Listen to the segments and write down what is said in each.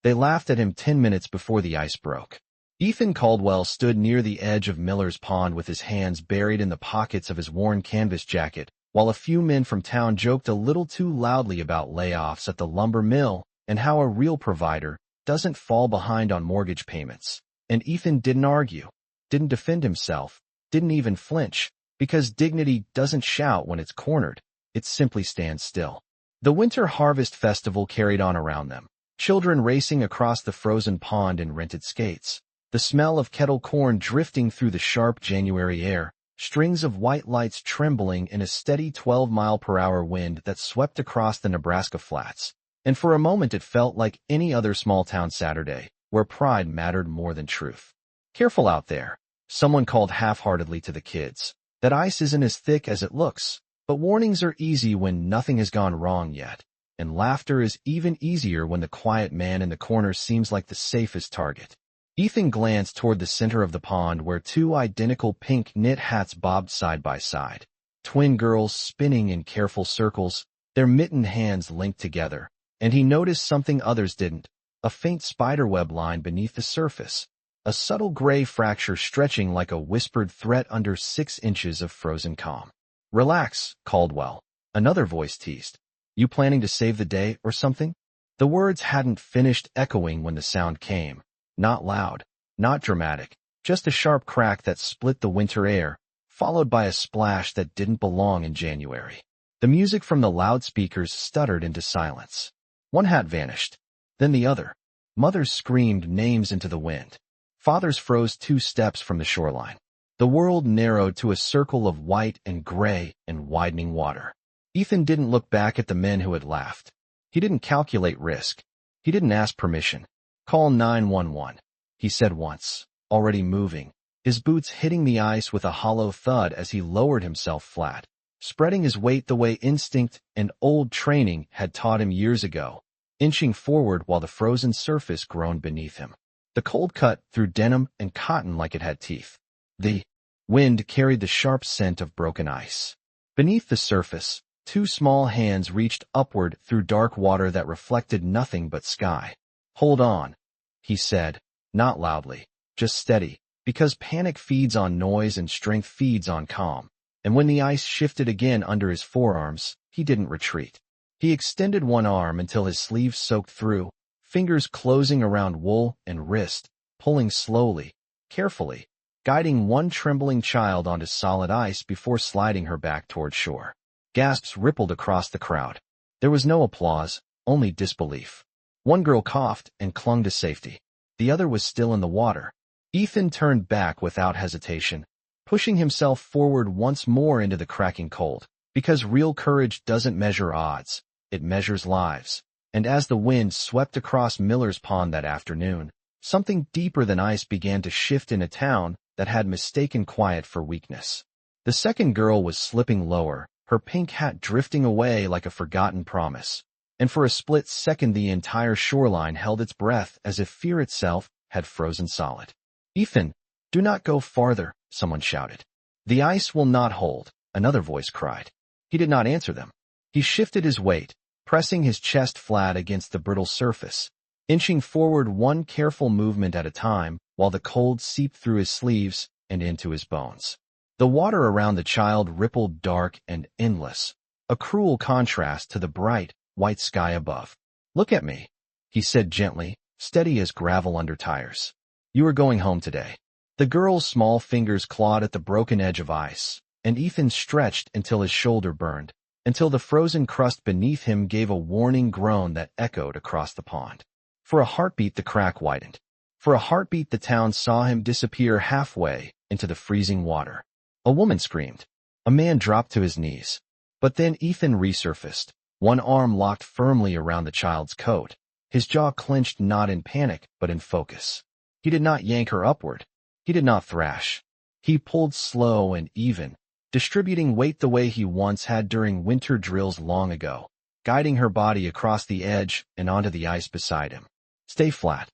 They laughed at him 10 minutes before the ice broke. Ethan Caldwell stood near the edge of Miller's Pond with his hands buried in the pockets of his worn canvas jacket, while a few men from town joked a little too loudly about layoffs at the lumber mill and how a real provider doesn't fall behind on mortgage payments. And Ethan didn't argue, didn't defend himself, didn't even flinch, because dignity doesn't shout when it's cornered, it simply stands still. The Winter Harvest Festival carried on around them, children racing across the frozen pond in rented skates, the smell of kettle corn drifting through the sharp January air, strings of white lights trembling in a steady 12-mile-per-hour wind that swept across the Nebraska flats. And for a moment it felt like any other small-town Saturday, where pride mattered more than truth. "Careful out there," someone called half-heartedly to the kids. "That ice isn't as thick as it looks." But warnings are easy when nothing has gone wrong yet, and laughter is even easier when the quiet man in the corner seems like the safest target. Ethan glanced toward the center of the pond where two identical pink knit hats bobbed side by side. Twin girls spinning in careful circles, their mittened hands linked together, and he noticed something others didn't, a faint spiderweb line beneath the surface, a subtle gray fracture stretching like a whispered threat under 6 inches of frozen calm. "Relax, Caldwell," another voice teased. "You planning to save the day or something?" The words hadn't finished echoing when the sound came. Not loud, not dramatic, just a sharp crack that split the winter air, followed by a splash that didn't belong in January. The music from the loudspeakers stuttered into silence. One hat vanished, then the other. Mothers screamed names into the wind. Fathers froze 2 steps from the shoreline. The world narrowed to a circle of white and gray and widening water. Ethan didn't look back at the men who had laughed. He didn't calculate risk. He didn't ask permission. "Call 911, he said once, already moving, his boots hitting the ice with a hollow thud as he lowered himself flat, spreading his weight the way instinct and old training had taught him years ago, inching forward while the frozen surface groaned beneath him. The cold cut through denim and cotton like it had teeth. The wind carried the sharp scent of broken ice. Beneath the surface, 2 small hands reached upward through dark water that reflected nothing but sky. "Hold on," he said, not loudly, just steady, because panic feeds on noise and strength feeds on calm. And when the ice shifted again under his forearms, he didn't retreat. He extended one arm until his sleeves soaked through, fingers closing around wool and wrist, pulling slowly, carefully, guiding one trembling child onto solid ice before sliding her back toward shore. Gasps rippled across the crowd. There was no applause, only disbelief. One girl coughed and clung to safety. The other was still in the water. Ethan turned back without hesitation, pushing himself forward once more into the cracking cold, because real courage doesn't measure odds, it measures lives. And as the wind swept across Miller's Pond that afternoon, something deeper than ice began to shift in a town that had mistaken quiet for weakness. The second girl was slipping lower, her pink hat drifting away like a forgotten promise. And for a split second the entire shoreline held its breath as if fear itself had frozen solid. "Ethan, do not go farther," someone shouted. "The ice will not hold," another voice cried. He did not answer them. He shifted his weight, pressing his chest flat against the brittle surface, inching forward one careful movement at a time while the cold seeped through his sleeves and into his bones. The water around the child rippled dark and endless, a cruel contrast to the bright, white sky above. "Look at me," he said gently, steady as gravel under tires. "You are going home today." The girl's small fingers clawed at the broken edge of ice, and Ethan stretched until his shoulder burned, until the frozen crust beneath him gave a warning groan that echoed across the pond. For a heartbeat the crack widened. For a heartbeat the town saw him disappear halfway into the freezing water. A woman screamed. A man dropped to his knees. But then Ethan resurfaced, one arm locked firmly around the child's coat, his jaw clenched not in panic but in focus. He did not yank her upward. He did not thrash. He pulled slow and even, distributing weight the way he once had during winter drills long ago, guiding her body across the edge and onto the ice beside him. "Stay flat,"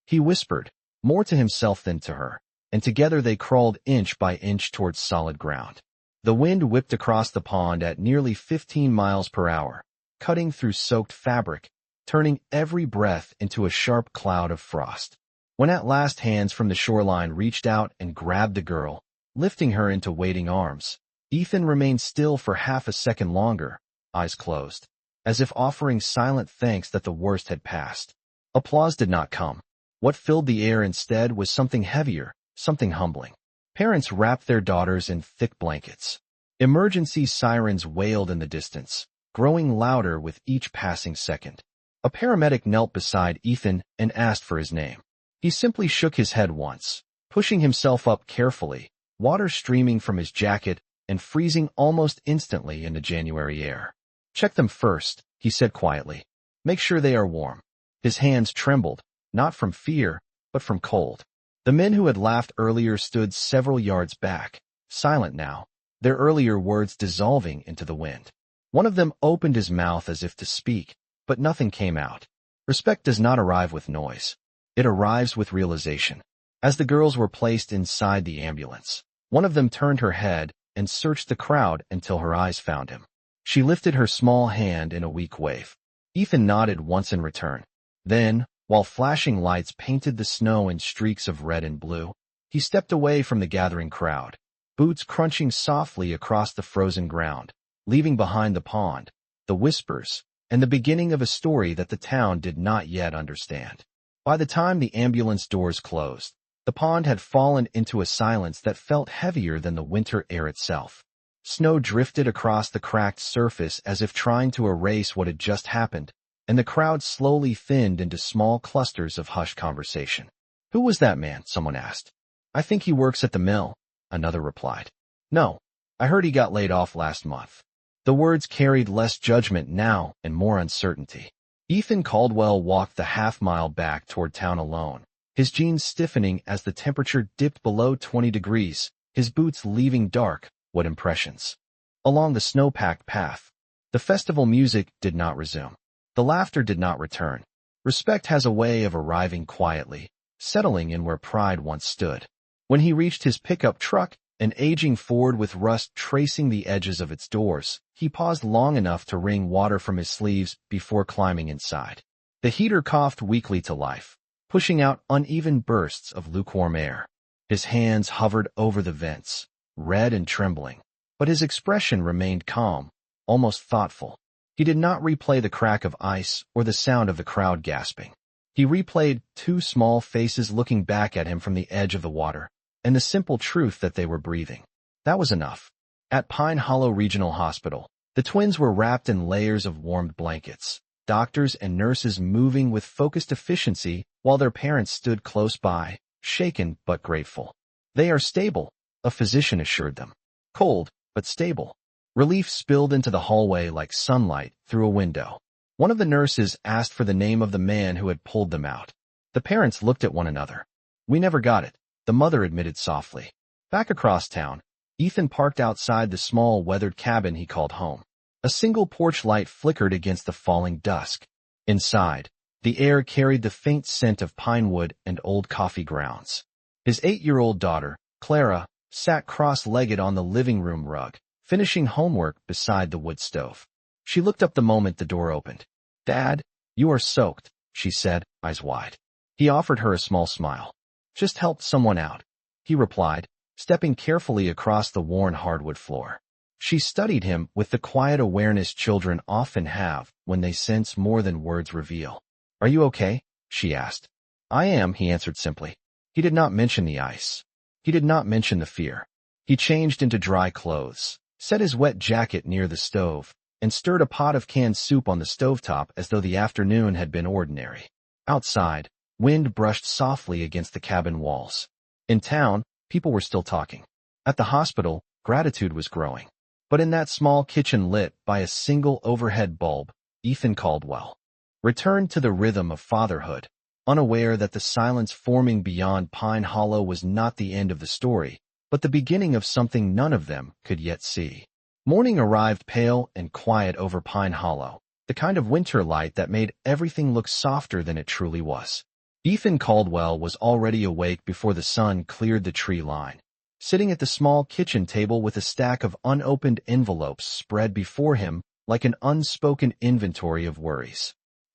he whispered, more to himself than to her, and together they crawled inch by inch towards solid ground. The wind whipped across the pond at nearly 15 miles per hour, cutting through soaked fabric, turning every breath into a sharp cloud of frost. When at last hands from the shoreline reached out and grabbed the girl, lifting her into waiting arms, Ethan remained still for half a second longer, eyes closed, as if offering silent thanks that the worst had passed. Applause did not come. What filled the air instead was something heavier, something humbling. Parents wrapped their daughters in thick blankets. Emergency sirens wailed in the distance, growing louder with each passing second. A paramedic knelt beside Ethan and asked for his name. He simply shook his head once, pushing himself up carefully, water streaming from his jacket and freezing almost instantly in the January air. "Check them first," he said quietly. "Make sure they are warm." His hands trembled, not from fear, but from cold. The men who had laughed earlier stood several yards back, silent now, their earlier words dissolving into the wind. One of them opened his mouth as if to speak, but nothing came out. Respect does not arrive with noise. It arrives with realization. As the girls were placed inside the ambulance, one of them turned her head and searched the crowd until her eyes found him. She lifted her small hand in a weak wave. Ethan nodded once in return. Then, while flashing lights painted the snow in streaks of red and blue, he stepped away from the gathering crowd, boots crunching softly across the frozen ground, leaving behind the pond, the whispers, and the beginning of a story that the town did not yet understand. By the time the ambulance doors closed, the pond had fallen into a silence that felt heavier than the winter air itself. Snow drifted across the cracked surface as if trying to erase what had just happened, and the crowd slowly thinned into small clusters of hushed conversation. "Who was that man?" someone asked. "I think he works at the mill," another replied. "No, I heard he got laid off last month." The words carried less judgment now and more uncertainty. Ethan Caldwell walked the half-mile back toward town alone, his jeans stiffening as the temperature dipped below 20 degrees, his boots leaving dark, what impressions. Along the snow-packed path, the festival music did not resume. The laughter did not return. Respect has a way of arriving quietly, settling in where pride once stood. When he reached his pickup truck, an aging Ford with rust tracing the edges of its doors, he paused long enough to wring water from his sleeves before climbing inside. The heater coughed weakly to life, pushing out uneven bursts of lukewarm air. His hands hovered over the vents, red and trembling, but his expression remained calm, almost thoughtful. He did not replay the crack of ice or the sound of the crowd gasping. He replayed two small faces looking back at him from the edge of the water, and the simple truth that they were breathing. That was enough. At Pine Hollow Regional Hospital, the twins were wrapped in layers of warmed blankets, doctors and nurses moving with focused efficiency while their parents stood close by, shaken but grateful. "They are stable," a physician assured them. "Cold, but stable." Relief spilled into the hallway like sunlight through a window. One of the nurses asked for the name of the man who had pulled them out. The parents looked at one another. "We never got it," the mother admitted softly. Back across town, Ethan parked outside the small weathered cabin he called home. A single porch light flickered against the falling dusk. Inside, the air carried the faint scent of pine wood and old coffee grounds. His 8-year-old daughter, Clara, sat cross-legged on the living room rug, finishing homework beside the wood stove. She looked up the moment the door opened. "Dad, you are soaked," she said, eyes wide. He offered her a small smile. "Just helped someone out," he replied, stepping carefully across the worn hardwood floor. She studied him with the quiet awareness children often have when they sense more than words reveal. "Are you okay?" she asked. "I am," he answered simply. He did not mention the ice. He did not mention the fear. He changed into dry clothes, set his wet jacket near the stove, and stirred a pot of canned soup on the stovetop as though the afternoon had been ordinary. Outside, wind brushed softly against the cabin walls. In town, people were still talking. At the hospital, gratitude was growing. But in that small kitchen lit by a single overhead bulb, Ethan Caldwell returned to the rhythm of fatherhood, unaware that the silence forming beyond Pine Hollow was not the end of the story, but the beginning of something none of them could yet see. Morning arrived pale and quiet over Pine Hollow, the kind of winter light that made everything look softer than it truly was. Ethan Caldwell was already awake before the sun cleared the tree line, sitting at the small kitchen table with a stack of unopened envelopes spread before him like an unspoken inventory of worries.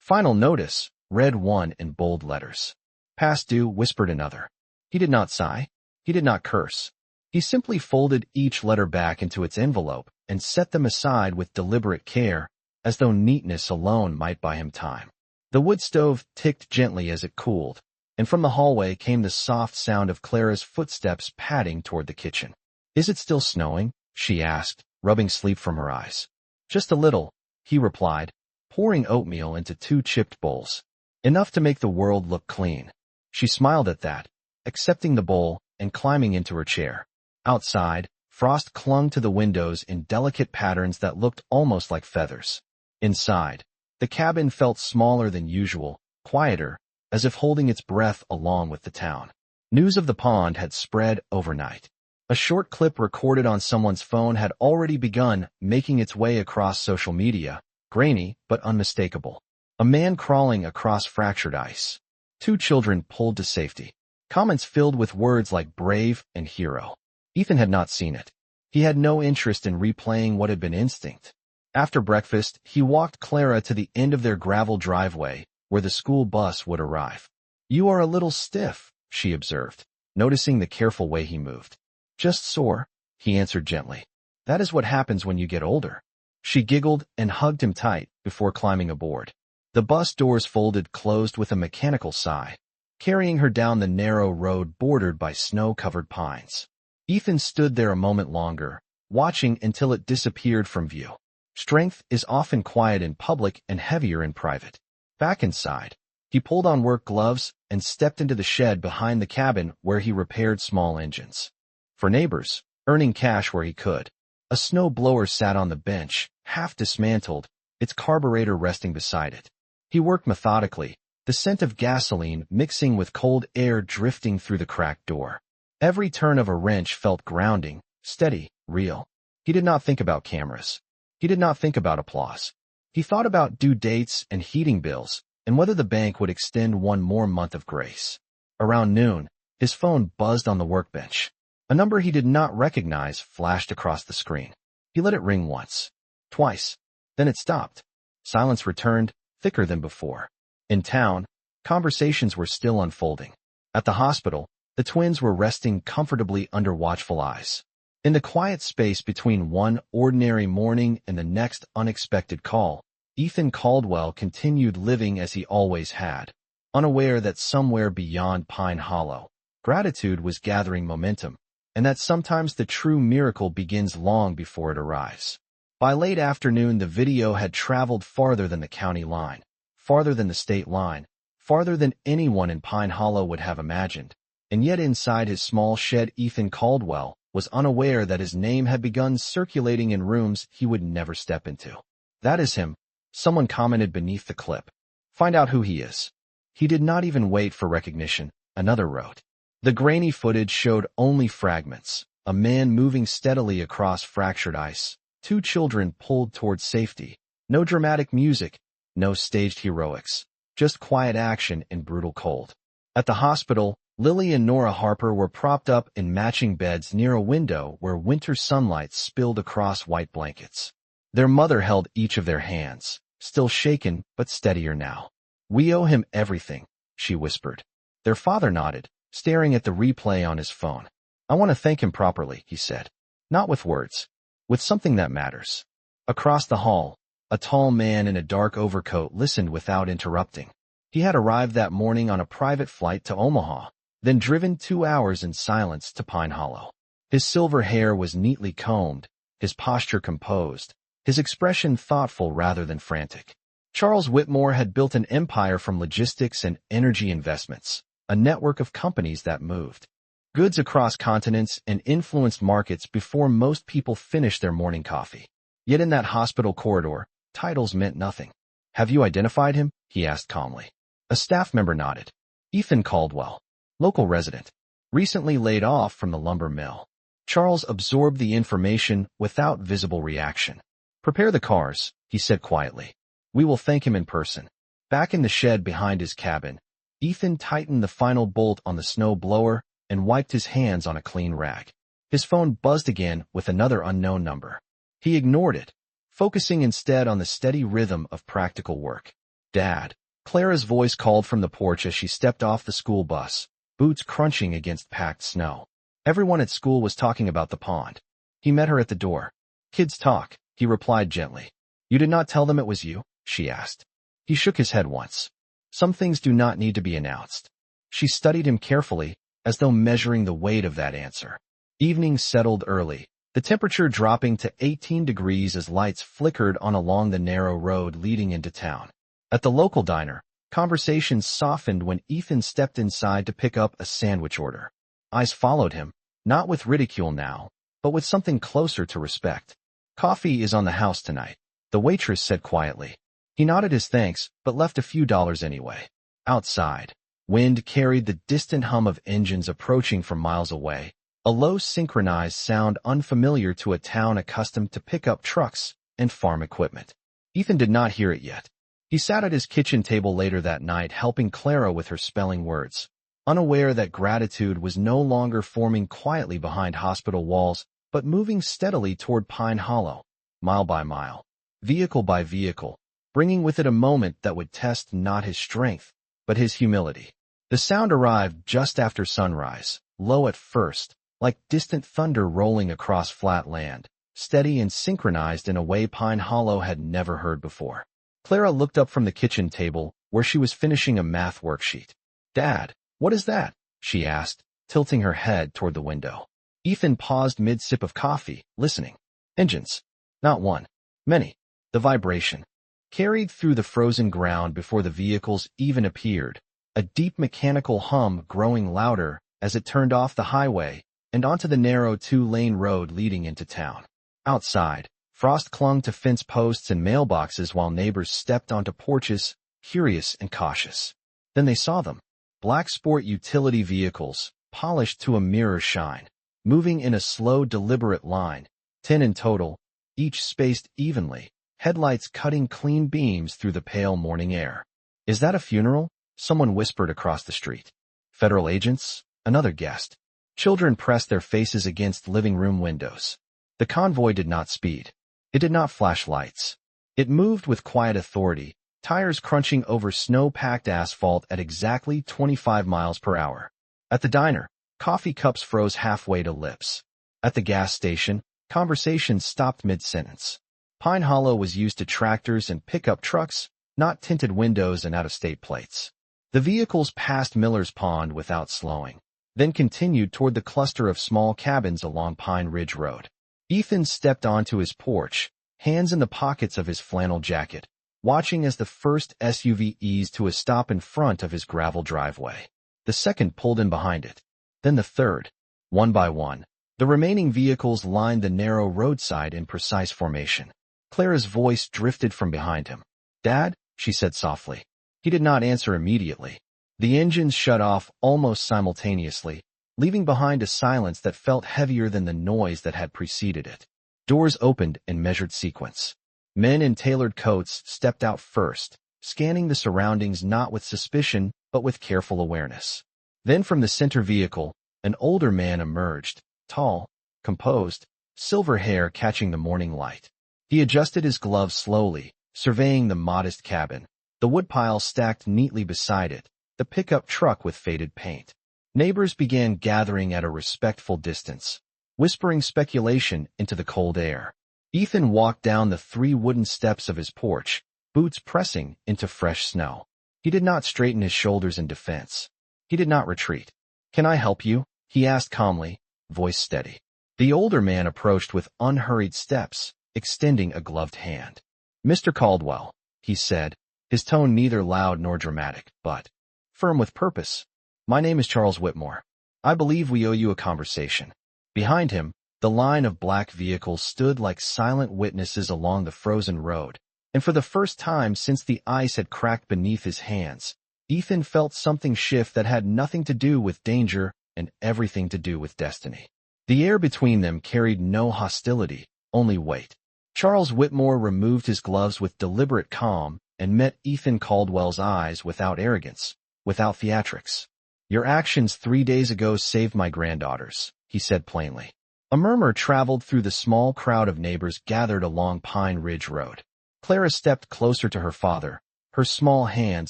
Final notice, read one in bold letters. Past due, whispered another. He did not sigh. He did not curse. He simply folded each letter back into its envelope and set them aside with deliberate care, as though neatness alone might buy him time. The wood stove ticked gently as it cooled, and from the hallway came the soft sound of Clara's footsteps padding toward the kitchen. "Is it still snowing?" she asked, rubbing sleep from her eyes. "Just a little," he replied, pouring oatmeal into 2 chipped bowls. Enough to make the world look clean. She smiled at that, accepting the bowl and climbing into her chair. Outside, frost clung to the windows in delicate patterns that looked almost like feathers. Inside, the cabin felt smaller than usual, quieter, as if holding its breath along with the town. News of the pond had spread overnight. A short clip recorded on someone's phone had already begun making its way across social media, grainy but unmistakable. A man crawling across fractured ice. 2 children pulled to safety. Comments filled with words like brave and hero. Ethan had not seen it. He had no interest in replaying what had been instinct. After breakfast, he walked Clara to the end of their gravel driveway, where the school bus would arrive. "You are a little stiff," she observed, noticing the careful way he moved. "Just sore," he answered gently. "That is what happens when you get older." She giggled and hugged him tight before climbing aboard. The bus doors folded closed with a mechanical sigh, carrying her down the narrow road bordered by snow-covered pines. Ethan stood there a moment longer, watching until it disappeared from view. Strength is often quiet in public and heavier in private. Back inside, he pulled on work gloves and stepped into the shed behind the cabin where he repaired small engines. For neighbors, earning cash where he could. A snow blower sat on the bench, half dismantled, its carburetor resting beside it. He worked methodically, the scent of gasoline mixing with cold air drifting through the cracked door. Every turn of a wrench felt grounding, steady, real. He did not think about cameras. He did not think about applause. He thought about due dates and heating bills, and whether the bank would extend one more month of grace. Around noon, his phone buzzed on the workbench. A number he did not recognize flashed across the screen. He let it ring once, twice. Then it stopped. Silence returned, thicker than before. In town, conversations were still unfolding. At the hospital, the twins were resting comfortably under watchful eyes. In the quiet space between one ordinary morning and the next unexpected call, Ethan Caldwell continued living as he always had, unaware that somewhere beyond Pine Hollow, gratitude was gathering momentum, and that sometimes the true miracle begins long before it arrives. By late afternoon, the video had traveled farther than the county line, farther than the state line, farther than anyone in Pine Hollow would have imagined. And yet inside his small shed, Ethan Caldwell was unaware that his name had begun circulating in rooms he would never step into. "That is him," someone commented beneath the clip. "Find out who he is." He did not even wait for recognition, another wrote. The grainy footage showed only fragments, a man moving steadily across fractured ice, 2 children pulled towards safety. No dramatic music, no staged heroics, just quiet action in brutal cold. At the hospital, Lily and Nora Harper were propped up in matching beds near a window where winter sunlight spilled across white blankets. Their mother held each of their hands, still shaken but steadier now. "We owe him everything," she whispered. Their father nodded, staring at the replay on his phone. "I want to thank him properly," he said. "Not with words. With something that matters." Across the hall, a tall man in a dark overcoat listened without interrupting. He had arrived that morning on a private flight to Omaha, then driven 2 hours in silence to Pine Hollow. His silver hair was neatly combed, his posture composed, his expression thoughtful rather than frantic. Charles Whitmore had built an empire from logistics and energy investments, a network of companies that moved goods across continents and influenced markets before most people finished their morning coffee. Yet in that hospital corridor, titles meant nothing. "Have you identified him?" he asked calmly. A staff member nodded. "Ethan Caldwell. Local resident. Recently laid off from the lumber mill." Charles absorbed the information without visible reaction. "Prepare the cars," he said quietly. "We will thank him in person." Back in the shed behind his cabin, Ethan tightened the final bolt on the snow blower and wiped his hands on a clean rag. His phone buzzed again with another unknown number. He ignored it, focusing instead on the steady rhythm of practical work. "Dad," Clara's voice called from the porch as she stepped off the school bus, boots crunching against packed snow. Everyone at school was talking about the pond. He met her at the door. Kids talk, he replied gently. You did not tell them it was you? She asked. He shook his head once. Some things do not need to be announced. She studied him carefully, as though measuring the weight of that answer. Evening settled early, the temperature dropping to 18 degrees as lights flickered on along the narrow road leading into town. At the local diner, conversations softened when Ethan stepped inside to pick up a sandwich order. Eyes followed him, not with ridicule now, but with something closer to respect. Coffee is on the house tonight, the waitress said quietly. He nodded his thanks, but left a few dollars anyway. Outside, wind carried the distant hum of engines approaching from miles away, a low synchronized sound unfamiliar to a town accustomed to pickup trucks and farm equipment. Ethan did not hear it yet. He sat at his kitchen table later that night helping Clara with her spelling words, unaware that gratitude was no longer forming quietly behind hospital walls, but moving steadily toward Pine Hollow, mile by mile, vehicle by vehicle, bringing with it a moment that would test not his strength, but his humility. The sound arrived just after sunrise, low at first, like distant thunder rolling across flat land, steady and synchronized in a way Pine Hollow had never heard before. Clara looked up from the kitchen table, where she was finishing a math worksheet. Dad, what is that? She asked, tilting her head toward the window. Ethan paused mid-sip of coffee, listening. Engines. Not one. Many. The vibration carried through the frozen ground before the vehicles even appeared, a deep mechanical hum growing louder as it turned off the highway and onto the narrow two-lane road leading into town. Outside, frost clung to fence posts and mailboxes while neighbors stepped onto porches, curious and cautious. Then they saw them. Black sport utility vehicles, polished to a mirror shine, moving in a slow, deliberate line, 10 in total, each spaced evenly, headlights cutting clean beams through the pale morning air. Is that a funeral? Someone whispered across the street. Federal agents? Another guessed. Children pressed their faces against living room windows. The convoy did not speed. It did not flash lights. It moved with quiet authority, tires crunching over snow-packed asphalt at exactly 25 miles per hour. At the diner, coffee cups froze halfway to lips. At the gas station, conversations stopped mid-sentence. Pine Hollow was used to tractors and pickup trucks, not tinted windows and out-of-state plates. The vehicles passed Miller's Pond without slowing, then continued toward the cluster of small cabins along Pine Ridge Road. Ethan stepped onto his porch, hands in the pockets of his flannel jacket, watching as the first SUV eased to a stop in front of his gravel driveway. The second pulled in behind it. Then the third. One by one, the remaining vehicles lined the narrow roadside in precise formation. Clara's voice drifted from behind him. Dad, she said softly. He did not answer immediately. The engines shut off almost simultaneously, leaving behind a silence that felt heavier than the noise that had preceded it. Doors opened in measured sequence. Men in tailored coats stepped out first, scanning the surroundings not with suspicion but with careful awareness. Then from the center vehicle, an older man emerged, tall, composed, silver hair catching the morning light. He adjusted his gloves slowly, surveying the modest cabin, the woodpile stacked neatly beside it, the pickup truck with faded paint. Neighbors began gathering at a respectful distance, whispering speculation into the cold air. Ethan walked down the 3 wooden steps of his porch, boots pressing into fresh snow. He did not straighten his shoulders in defense. He did not retreat. Can I help you? He asked calmly, voice steady. The older man approached with unhurried steps, extending a gloved hand. Mr. Caldwell, he said, his tone neither loud nor dramatic, but firm with purpose. My name is Charles Whitmore. I believe we owe you a conversation. Behind him, the line of black vehicles stood like silent witnesses along the frozen road, and for the first time since the ice had cracked beneath his hands, Ethan felt something shift that had nothing to do with danger and everything to do with destiny. The air between them carried no hostility, only weight. Charles Whitmore removed his gloves with deliberate calm and met Ethan Caldwell's eyes without arrogance, without theatrics. Your actions 3 days ago saved my granddaughters, he said plainly. A murmur traveled through the small crowd of neighbors gathered along Pine Ridge Road. Clara stepped closer to her father, her small hand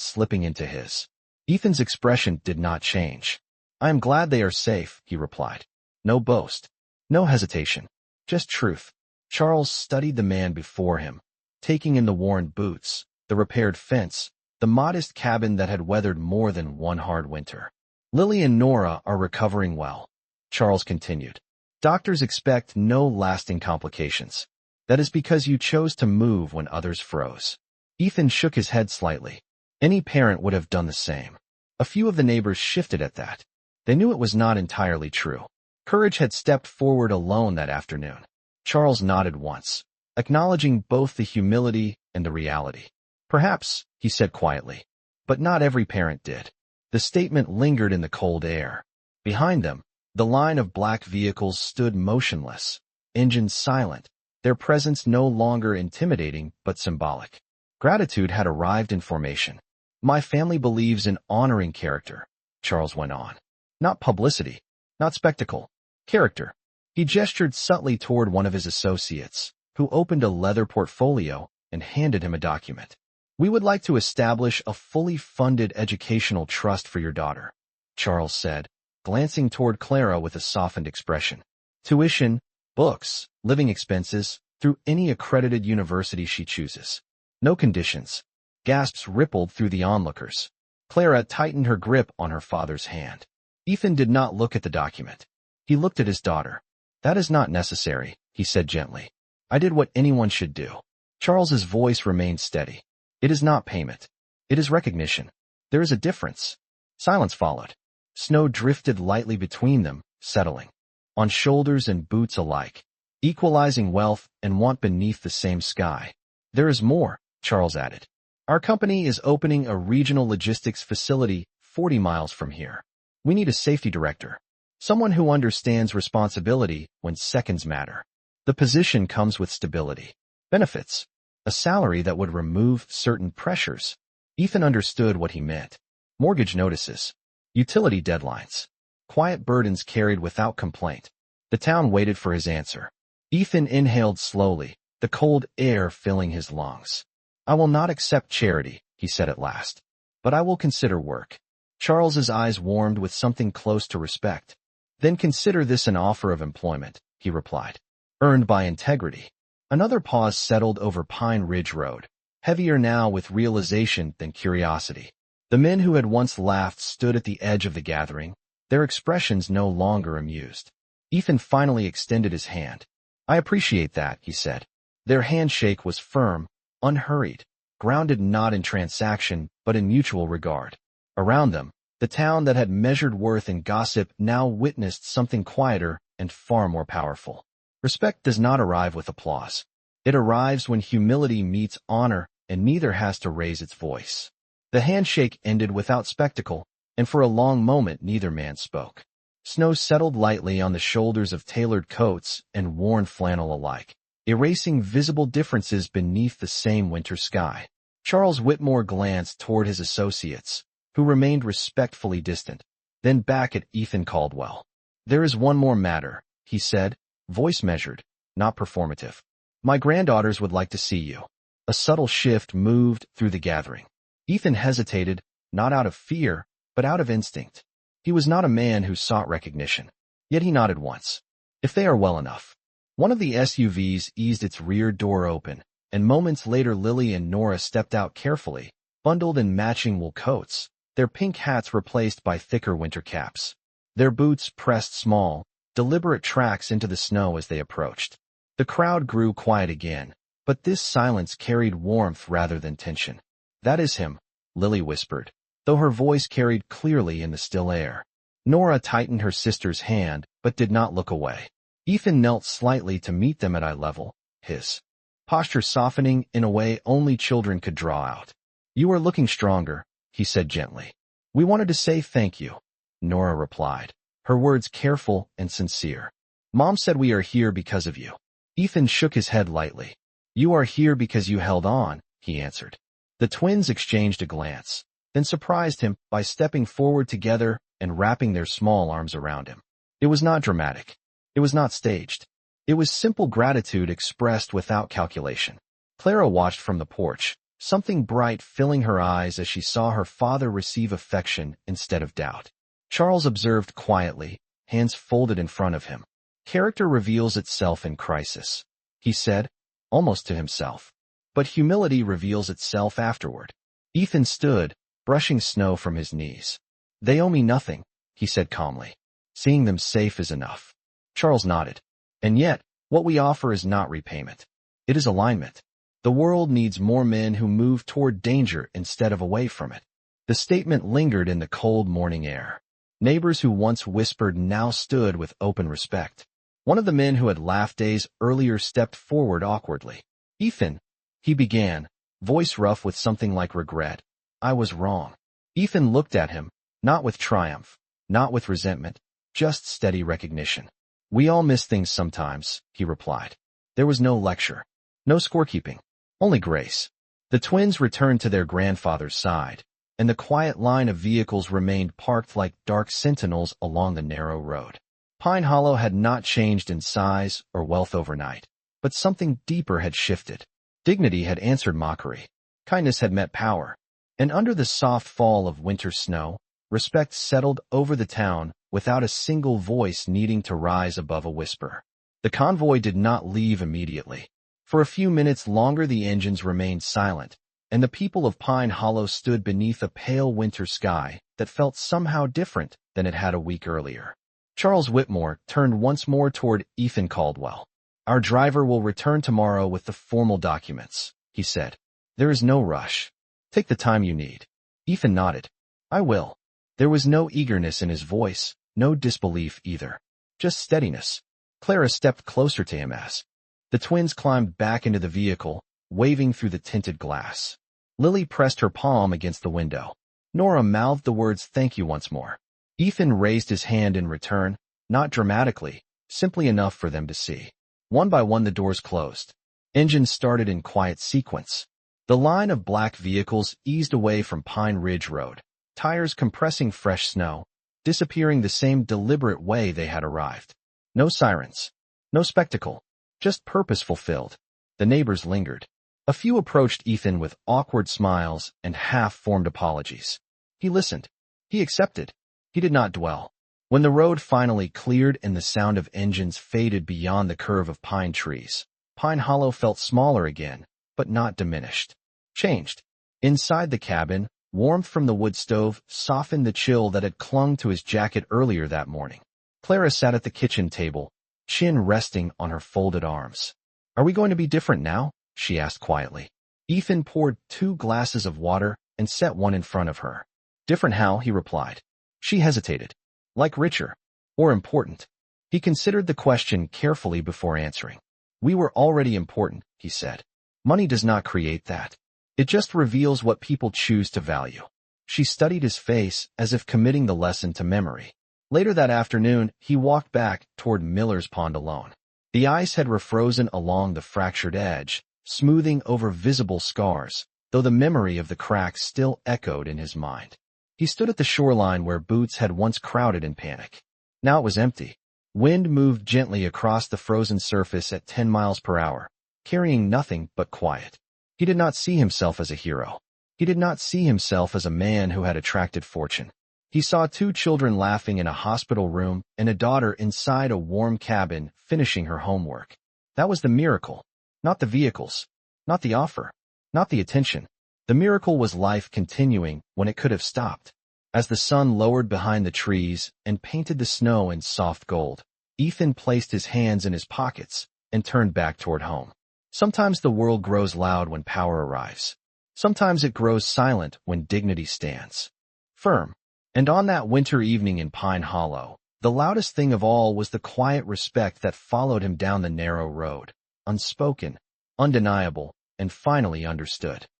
slipping into his. Ethan's expression did not change. "I am glad they are safe," he replied. No boast. No hesitation. Just truth. Charles studied the man before him, taking in the worn boots, the repaired fence, the modest cabin that had weathered more than one hard winter. "Lily and Nora are recovering well," Charles continued. "Doctors expect no lasting complications. That is because you chose to move when others froze." Ethan shook his head slightly. Any parent would have done the same. A few of the neighbors shifted at that. They knew it was not entirely true. Courage had stepped forward alone that afternoon. Charles nodded once, acknowledging both the humility and the reality. "Perhaps," he said quietly. But not every parent did. The statement lingered in the cold air. Behind them, the line of black vehicles stood motionless, engines silent, their presence no longer intimidating but symbolic. Gratitude had arrived in formation. "My family believes in honoring character," Charles went on. "Not publicity, not spectacle. Character." He gestured subtly toward one of his associates, who opened a leather portfolio and handed him a document. "We would like to establish a fully funded educational trust for your daughter," Charles said, glancing toward Clara with a softened expression. "Tuition, books, living expenses, through any accredited university she chooses. No conditions." Gasps rippled through the onlookers. Clara tightened her grip on her father's hand. Ethan did not look at the document. He looked at his daughter. "That is not necessary," he said gently. "I did what anyone should do." Charles's voice remained steady. "It is not payment. It is recognition. There is a difference." Silence followed. Snow drifted lightly between them, settling on shoulders and boots alike, equalizing wealth and want beneath the same sky. "There is more," Charles added. "Our company is opening a regional logistics facility 40 miles from here. We need a safety director, someone who understands responsibility when seconds matter. The position comes with stability, benefits, a salary that would remove certain pressures." Ethan understood what he meant. Mortgage notices, utility deadlines, quiet burdens carried without complaint. The town waited for his answer. Ethan inhaled slowly, the cold air filling his lungs. "I will not accept charity," he said at last, "but I will consider work." Charles's eyes warmed with something close to respect. "Then consider this an offer of employment," he replied, "earned by integrity." Another pause settled over Pine Ridge Road, heavier now with realization than curiosity. The men who had once laughed stood at the edge of the gathering, their expressions no longer amused. Ethan finally extended his hand. "I appreciate that," he said. Their handshake was firm, unhurried, grounded not in transaction but in mutual regard. Around them, the town that had measured worth in gossip now witnessed something quieter and far more powerful. Respect does not arrive with applause. It arrives when humility meets honor and neither has to raise its voice. The handshake ended without spectacle, and for a long moment neither man spoke. Snow settled lightly on the shoulders of tailored coats and worn flannel alike, erasing visible differences beneath the same winter sky. Charles Whitmore glanced toward his associates, who remained respectfully distant, then back at Ethan Caldwell. "There is one more matter," he said, voice measured, not performative. "My granddaughters would like to see you." A subtle shift moved through the gathering. Ethan hesitated, not out of fear, but out of instinct. He was not a man who sought recognition, yet he nodded once. "If they are well enough." One of the SUVs eased its rear door open, and moments later Lily and Nora stepped out carefully, bundled in matching wool coats, their pink hats replaced by thicker winter caps. Their boots pressed small, deliberate tracks into the snow as they approached. The crowd grew quiet again, but this silence carried warmth rather than tension. "That is him," Lily whispered, though her voice carried clearly in the still air. Nora tightened her sister's hand, but did not look away. Ethan knelt slightly to meet them at eye level, his posture softening in a way only children could draw out. "You are looking stronger," he said gently. "We wanted to say thank you," Nora replied, her words careful and sincere. "Mom said we are here because of you." Ethan shook his head lightly. "You are here because you held on," he answered. The twins exchanged a glance, then surprised him by stepping forward together and wrapping their small arms around him. It was not dramatic. It was not staged. It was simple gratitude expressed without calculation. Clara watched from the porch, something bright filling her eyes as she saw her father receive affection instead of doubt. Charles observed quietly, hands folded in front of him. Character reveals itself in crisis, he said, almost to himself. But humility reveals itself afterward. Ethan stood, brushing snow from his knees. They owe me nothing, he said calmly. Seeing them safe is enough. Charles nodded. And yet, what we offer is not repayment. It is alignment. The world needs more men who move toward danger instead of away from it. The statement lingered in the cold morning air. Neighbors who once whispered now stood with open respect. One of the men who had laughed days earlier stepped forward awkwardly. Ethan, he began, voice rough with something like regret. I was wrong. Ethan looked at him, not with triumph, not with resentment, just steady recognition. We all miss things sometimes, he replied. There was no lecture, no scorekeeping, only grace. The twins returned to their grandfather's side, and the quiet line of vehicles remained parked like dark sentinels along the narrow road. Pine Hollow had not changed in size or wealth overnight, but something deeper had shifted. Dignity had answered mockery. Kindness had met power. And under the soft fall of winter snow, respect settled over the town without a single voice needing to rise above a whisper. The convoy did not leave immediately. For a few minutes longer the engines remained silent, and the people of Pine Hollow stood beneath a pale winter sky that felt somehow different than it had a week earlier. Charles Whitmore turned once more toward Ethan Caldwell. Our driver will return tomorrow with the formal documents, he said. There is no rush. Take the time you need. Ethan nodded. I will. There was no eagerness in his voice, no disbelief either. Just steadiness. Clara stepped closer to him as the twins climbed back into the vehicle, waving through the tinted glass. Lily pressed her palm against the window. Nora mouthed the words thank you once more. Ethan raised his hand in return, not dramatically, simply enough for them to see. One by one the doors closed. Engines started in quiet sequence. The line of black vehicles eased away from Pine Ridge Road, tires compressing fresh snow, disappearing the same deliberate way they had arrived. No sirens, no spectacle, just purpose fulfilled. The neighbors lingered. A few approached Ethan with awkward smiles and half-formed apologies. He listened. He accepted. He did not dwell. When the road finally cleared and the sound of engines faded beyond the curve of pine trees, Pine Hollow felt smaller again, but not diminished. Changed. Inside the cabin, warmth from the wood stove softened the chill that had clung to his jacket earlier that morning. Clara sat at the kitchen table, chin resting on her folded arms. Are we going to be different now? She asked quietly. Ethan poured 2 glasses of water and set one in front of her. Different how? He replied. She hesitated. Like richer. Or important. He considered the question carefully before answering. We were already important, he said. Money does not create that. It just reveals what people choose to value. She studied his face as if committing the lesson to memory. Later that afternoon, he walked back toward Miller's Pond alone. The ice had refrozen along the fractured edge, smoothing over visible scars, though the memory of the cracks still echoed in his mind. He stood at the shoreline where Boots had once crowded in panic. Now it was empty. Wind moved gently across the frozen surface at 10 miles per hour, carrying nothing but quiet. He did not see himself as a hero. He did not see himself as a man who had attracted fortune. He saw 2 children laughing in a hospital room and a daughter inside a warm cabin finishing her homework. That was the miracle, not the vehicles, not the offer, not the attention. The miracle was life continuing when it could have stopped. As the sun lowered behind the trees and painted the snow in soft gold, Ethan placed his hands in his pockets and turned back toward home. Sometimes the world grows loud when power arrives. Sometimes it grows silent when dignity stands firm. And on that winter evening in Pine Hollow, the loudest thing of all was the quiet respect that followed him down the narrow road, unspoken, undeniable, and finally understood.